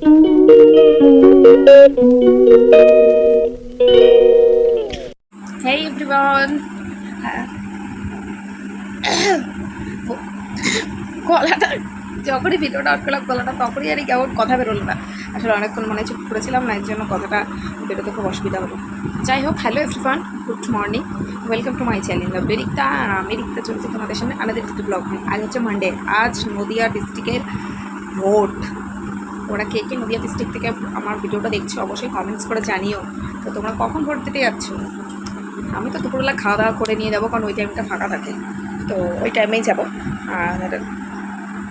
Hey everyone. গলাটা যখনই ভিডিওটা অন করলাম গলাটা তখনই আর কেমন কথা বেরোলো না। আসলে অনেকক্ষণ মনে চুপ করেছিলাম না, এর জন্য কথাটা বেরোতে খুব অসুবিধা হলো। যাই হোক, hello everyone, good morning, welcome to my channel the Rikta. আর আমি রিক্তা চলছি তোমাদের সামনে আলাদা একটু ব্লগ নিয়ে। আজ হচ্ছে মানডে, আজ নদিয়া ডিস্ট্রিক্টের ভোট। ওরা কে কে নদিয়া ডিস্ট্রিক্ট থেকে আমার ভিডিওটা দেখছো অবশ্যই কমেন্টস করে জানিও। তো তোমরা কখন ভোট দিতে যাচ্ছ? আমি তো দুপুরবেলা খাওয়া দাওয়া করে নিয়ে যাবো, কারণ ওই টাইমটা ফাঁকা থাকে, তো ওই টাইমেই যাবো। আর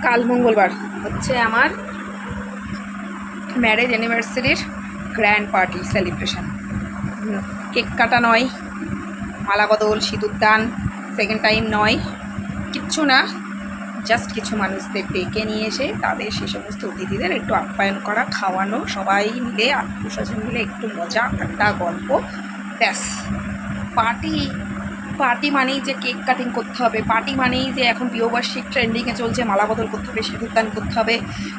কাল মঙ্গলবার হচ্ছে আমার ম্যারেজ অ্যানিভার্সারির গ্র্যান্ড পার্টি সেলিব্রেশন। কেক কাটা নয়, মালা বদল, সিঁদুর দান, সেকেন্ড টাইম নয়, কিচ্ছু না। জাস্ট কিছু মানুষদের ডেকে নিয়ে এসে তাদের সে সমস্ত অতিথিদের একটু আপ্যায়ন করা, খাওয়ানো, সবাই মিলে আত্মীয় স্বজন মিলে একটু মজা আড্ডা গল্প, ব্যাস। পার্টি পার্টি মানেই যে কেক কাটিং করতে হবে, পার্টি মানেই যে এখন বিয়েবার্ষিক ট্রেন্ডিংয়ে চলছে মালা বদল করতে হবে, সিঁদুর দান করতে হবে,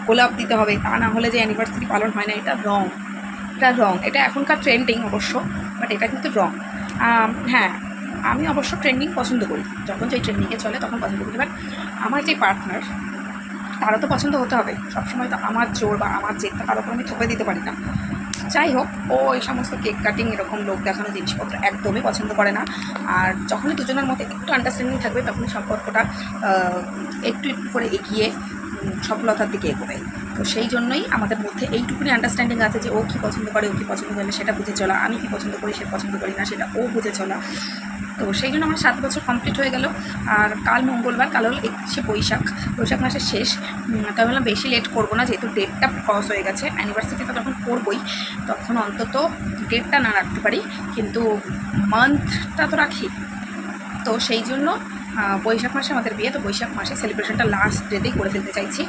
গোলাপ দিতে হবে, তা না হলে যে অ্যানিভার্সারি পালন হয় না, এটা রং। এটা এখনকার ট্রেন্ডিং অবশ্য, বাট এটা কিন্তু রং। হ্যাঁ, আমি অবশ্য ট্রেন্ডিং পছন্দ করি, যখন যেই ট্রেন্ডিংয়ে চলে তখন পছন্দ করি, বাট আমার যে পার্টনার তারও তো পছন্দ হতে হবে। সবসময় তো আমার জোর বা আমার জেদটা তার উপর আমি থোপে দিতে পারি না। যাই হোক, ও এই সমস্ত কেক কাটিং এরকম লোক দেখানো জিনিসপত্র একদমই পছন্দ করে না। আর যখনই দুজনের মধ্যে একটু আন্ডারস্ট্যান্ডিং থাকবে তখনই সম্পর্কটা একটু একটু করে এগিয়ে সফলতার দিকে এগোবে। তো সেই জন্যই আমাদের মধ্যে এইটুকুনি আন্ডারস্ট্যান্ডিং আছে যে ও কী পছন্দ করে, ও কী পছন্দ করে সেটা বুঝে চলা, আমি কী পছন্দ করি সে পছন্দ করি না সেটা ও বুঝে চলা। তো সেই জন্য আমার 7 বছর কমপ্লিট হয়ে গেল। আর কাল মঙ্গলবার, কাল হলো 21শে বৈশাখ মাসের শেষ। তাই বললাম বেশি লেট করবো না, যেহেতু ডেটটা ক্রস হয়ে গেছে। অ্যানিভার্সারিটা যখন করবই তখন অন্তত ডেটটা না রাখতে পারি, কিন্তু মান্থটা তো রাখি। তো সেই জন্য বৈশাখ মাসে আমাদের বিয়ে, তো বৈশাখ মাসে সেলিব্রেশনটা লাস্ট ডেতেই করে ফেলতে চাইছি।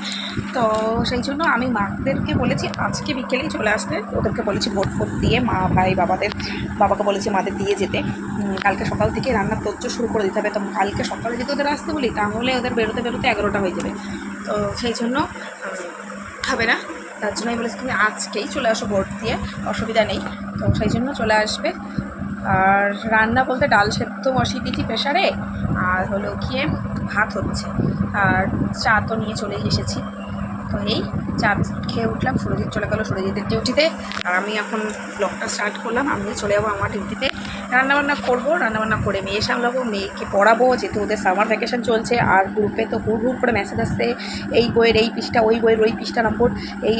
তো সেই জন্য আমি মাদেরকে বলেছি আজকে বিকেলেই চলে আসতে। ওদেরকে বলেছি ভোট দিয়ে, মা ভাই বাবাকে বলেছি মাদের দিয়ে যেতে। কালকে সকাল থেকে রান্নার তোড়জোড় শুরু করে দিতে হবে। তো কালকে সকালে যদি ওদের আসতে বলি তাহলে ওদের বেরোতে 11টা হয়ে যাবে। তো সেই জন্য হবে না, তার জন্যই বলেছি তুমি আজকেই চলে আসো ভোট দিয়ে, অসুবিধা নেই। তো সেই জন্য চলে আসবে। আর রান্না বলতে ডাল সেদ্ধ বসিয়ে দিয়েছি প্রেশারে, আর হলো গিয়ে ভাত হচ্ছে, আর চা তো নিয়ে চলেই এসেছি। তো এই চা বিস্কুট খেয়ে উঠলাম, সুরজিৎ চলে গেলো সুরজিতের ডিউটিতে, আর আমি এখন ব্লগটা স্টার্ট করলাম। আমিও চলে যাবো আমার ডিউটিতে, রান্নাবান্না করবো, রান্নাবান্না করে মেয়ে সামলাবো, মেয়েকে পড়াবো, যেহেতু ওদের সামার ভ্যাকেশন চলছে। আর গ্রুপে তো হুড় করে মেসেজ আসছে, এই বইয়ের এই পৃষ্ঠা, ওই বইয়ের ওই পৃষ্ঠা নম্বর,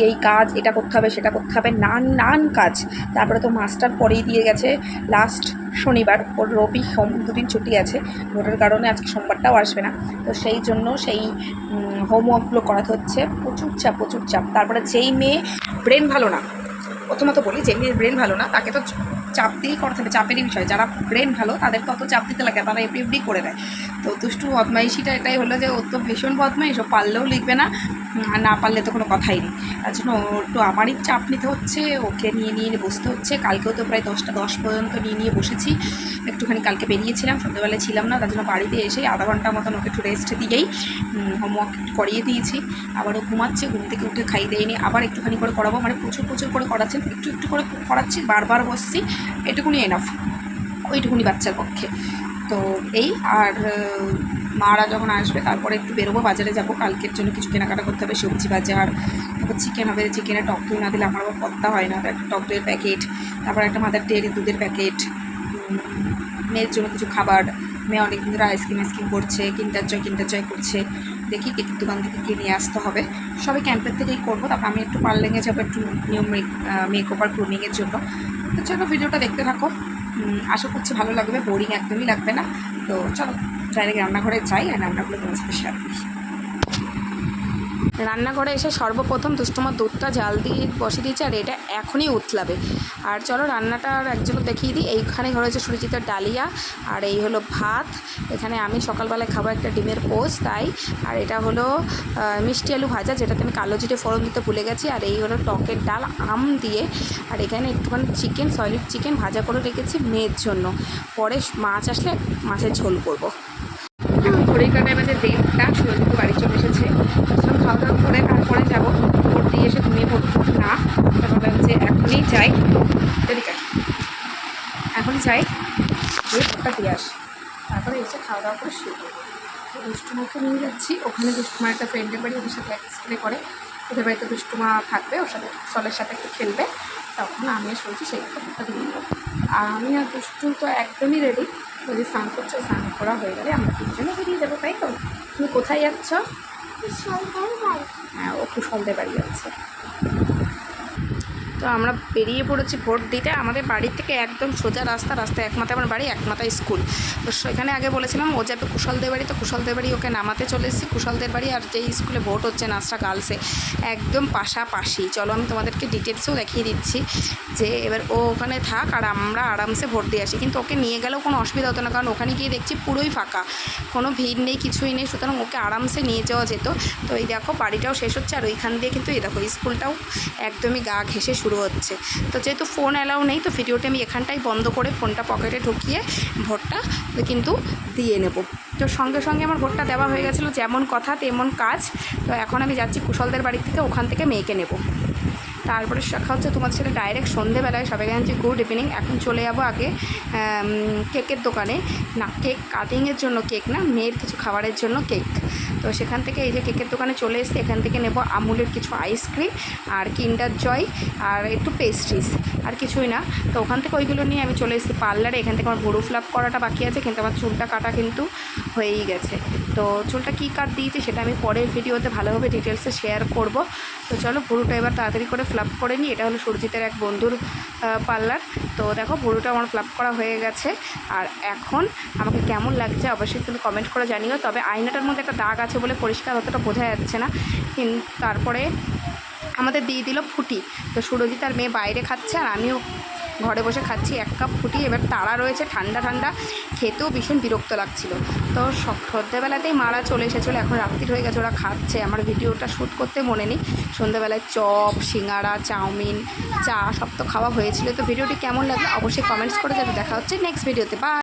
এই কাজ, এটা করতে হবে সেটা করতে হবে, নান কাজ। তারপরে তো মাস্টার পরেই দিয়ে গেছে লাস্ট শনিবার, ওর রবি সোম দুদিন ছুটি আছে ভোটের কারণে, আজকে সোমবারটাও আসবে না। তো সেই জন্য সেই হোমওয়ার্কগুলো করাতে হচ্ছে, প্রচুর চাপ। তারপরে যেই মেয়ে ব্রেন ভালো না, প্রথমত বলি, যে মেয়ের ব্রেন ভালো না তাকে তো চাপ দিয়েই করতে হবে, চাপেরই বিষয়। যারা ব্রেন ভালো তাদেরকে অত চাপ দিতে লাগে, তারা এফডি করে দেয়। তো দুষ্টু বদমাইশিটা এটাই হলো যে ও তো ভীষণ বদমাইশ, ও পারলেও লিখবে না, আর না পারলে তো কোনো কথাই নেই। তার জন্য একটু আমারই চাপ নিতে হচ্ছে, ওকে নিয়ে বসতে হচ্ছে। কালকেও তো প্রায় 10টা 10 পর্যন্ত নিয়ে বসেছি। একটুখানি কালকে বেরিয়েছিলাম, সন্ধ্যেবেলায় ছিলাম না, তার জন্য বাড়িতে এসে আধা ঘন্টা মতন ওকে একটু রেস্ট দিয়েই হোমওয়ার্ক করিয়ে দিয়েছি। আবারও ঘুমাচ্ছে, ঘুম থেকে উঠে খাই দেয়নি, আবার একটুখানি করে করাবো, মানে প্রচুর করে করাচ্ছেন, একটু করে করাচ্ছি, বারবার বসছি, এটুকুনি এনাফ ওইটুকুনি বাচ্চার পক্ষে। তো এই, আর মারা যখন আসবে তারপরে একটু বেরোবো, বাজারে যাব, কালকের জন্য কিছু কেনাকাটা করতে হবে, সবজি বাজার, তারপর চিকেন হবে, চিকেনের টক দই না দিলে আমার আবার পত্তা হয় না, একটা টক দইয়ের প্যাকেট, তারপর একটা মাদার ডেয়ারি দুধের প্যাকেট, মেয়ের জন্য কিছু খাবার। মেয়ে অনেক দিন ধরে আইসক্রিম করছে, কিন্ডার জয় করছে, দেখি কেকের দোকান থেকে কিনে আসতে হবে। সবাই ক্যাম্পের থেকেই করবো। তারপর আমি একটু পার্লারে যাবো, একটু নিউ মেকওভার গ্রুমিংয়ের জন্য। তো চলো ভিডিওটা দেখতে থাকো, আশা করছি ভালো লাগবে, বোরিং একদমই লাগবে না। তো চলো ডাইরেক্ট রান্নাঘরে যাই, আর রান্নাগুলো তোমার সাথে শেয়ার করি। রান্নাঘরে এসে সর্বপ্রথম দুষ্টুমার দুধটা জাল দিয়ে বসিয়ে দিয়েছে, আর এটা এখনই উতলাবে। আর চলো রান্নাটার একজন দেখিয়ে দিই। এইখানে হয়েছে সুরজিতের ডালিয়া, আর এই হলো ভাত। এখানে আমি সকালবেলায় খাবো একটা ডিমের পোস্ট, তাই। আর এটা হলো মিষ্টি আলু ভাজা, যেটাতে আমি কালো জিরে ফোড়ন দিতে ভুলে গেছি। আর এই হলো টকের ডাল আম দিয়ে। আর এখানে একটুখানি চিকেন, সলিড চিকেন ভাজা করে রেখেছি মেয়ের জন্য, পরে মাছ আসলে মাছের ঝোল করবো। এখন ঘড়ির কাটায় বাজে 1:30, সুরজিৎ বাড়ি চলে এসেছে। খাওয়া দাওয়া করে তারপরে যাবো, ভোট দিয়ে এসে ঘুমিয়ে পড়বো না, যাই, গিয়ে ভোটটা দিয়ে আসি, তারপরে এসে খাওয়া দাওয়া করে শুরু করবো। তো দুষ্টুমাকে নিয়ে যাচ্ছি, ওখানে দুষ্টুমার একটা ফ্রেন্ডের বাড়ি, ওদের সাথে স্প্রে করে, ওদের বাড়িতে দুষ্টুমা থাকবে, ওর সাথে সলের সাথে একটু খেলবে, তখন আমি শুনছি সেই ভোটটা দিয়ে দেবো। আর আমি আর দুষ্টু তো একদমই রেডি, যদি স্নান করছে, স্নান করা হয়ে গেলে আমরা তিনজনে বেরিয়ে দেবো, তাই তো? তুমি কোথায় যাচ্ছ? হ্যাঁ, ও কুশলদের বাড়ি যাচ্ছে। তো আমরা বেরিয়ে পড়েছি ভোট দিতে। আমাদের বাড়ির থেকে একদম সোজা রাস্তা, এক মাথায় আমার বাড়ি, এক মাথায় স্কুল। তো সেখানে আগে বলেছিলাম ও যাবে কুশলদের বাড়ি, তো কুশলদের বাড়ি ওকে নামাতে চলে এসেছি। কুশলদের বাড়ি আর যেই স্কুলে ভোট হচ্ছে নাচটা গার্লসে, একদম পাশাপাশি। চলো আমি তোমাদেরকে ডিটেলসও দেখিয়ে দিচ্ছি যে এবার ও ওখানে থাক আর আমরা আরামসে ভোট দিয়ে আসি। কিন্তু ওকে নিয়ে গেলেও কোনো অসুবিধা হতো না, কারণ ওখানে গিয়ে দেখছি পুরোই ফাঁকা, কোনো ভিড় নেই, কিছুই নেই, সুতরাং ওকে আরামসে নিয়ে যাওয়া যেত। তো এই দেখো বাড়িটাও শেষ হচ্ছে, আর ওইখান দিয়ে কিন্তু এই দেখো স্কুলটাও একদমই গা ঘেঁষে শুরু হচ্ছে। তো যেহেতু ফোন অ্যালাউ নেই, তো ভিডিওটা আমি এখানটাই বন্ধ করে ফোনটা পকেটে ঢুকিয়ে ভোটটা কিন্তু দিয়ে নেব। তো সঙ্গে সঙ্গে আমার ভোটটা দেওয়া হয়ে গেছিলো, যেমন কথা তেমন কাজ। তো এখন আমি যাচ্ছি কুশলদের বাড়ি থেকে, ওখান থেকে মেয়েকে নেব। তারপরে দেখা হচ্ছে তোমাদের সাথে ডাইরেক্ট সন্ধেবেলায়। সবাই জানছি গুড ইভিনিং। এখন চলে যাবো আগে কেকের দোকানে, না কেক কাটিংয়ের জন্য কেক না, মেয়ের কিছু খাবারের জন্য কেক। তো সেখান থেকে এই যে কেকের দোকানে চলে এসেছি, এখান থেকে নেব আমুলের কিছু আইসক্রিম আর কিন্ডার জয় আর একটু পেস্ট্রিজ, আর কিছুই না। তো ওখান থেকে ওইগুলো নিয়ে আমি চলে এসেছি পার্লারে। এখান থেকে আমার ভুরু ফ্লাপ করাটা বাকি আছে, কিন্তু আমার চুলটা কাটা কিন্তু হয়েই গেছে। তো চুলটা কী কাট দিয়েছি সেটা আমি পরের ভিডিওতে ভালোভাবে ডিটেলসে শেয়ার করব। তো চলো ভুরুটা এবার তাড়াতাড়ি করে ফ্লাপ করে নিই। এটা হলো সুরজিতের এক বন্ধুর পার্লার। তো দেখো ভুরুটা আমার ফ্লাপ করা হয়ে গেছে। আর এখন আমাকে কেমন লাগছে অবশ্যই কিন্তু কমেন্ট করে জানিও। তবে আয়নাটার মধ্যে একটা দাগ আছে বলে পরিষ্কার অতটা বোঝা যাচ্ছে না। তারপরে আমাদের দিয়ে দিল ফুটি। তো সুরজিৎ আর মেয়ে বাইরে খাচ্ছে, আর আমিও ঘরে বসে খাচ্ছি 1 কাপ ফুটি। এবার তারা রয়েছে ঠান্ডা ঠান্ডা, খেতেও ভীষণ বিরক্ত লাগছিল। তো সন্ধ্যেবেলাতেই মারা চলে এসেছিলো, এখন রাত্রির হয়ে গেছে, ওরা খাচ্ছে। আমার ভিডিওটা শ্যুট করতে মনে নেই। সন্ধ্যেবেলায় চপ, সিঙ্গারা, চাউমিন, চা সব তো খাওয়া হয়েছিল। তো ভিডিওটি কেমন লাগলো অবশ্যই কমেন্টস করে যাবে। দেখা হচ্ছে নেক্সট ভিডিওতে। বাই।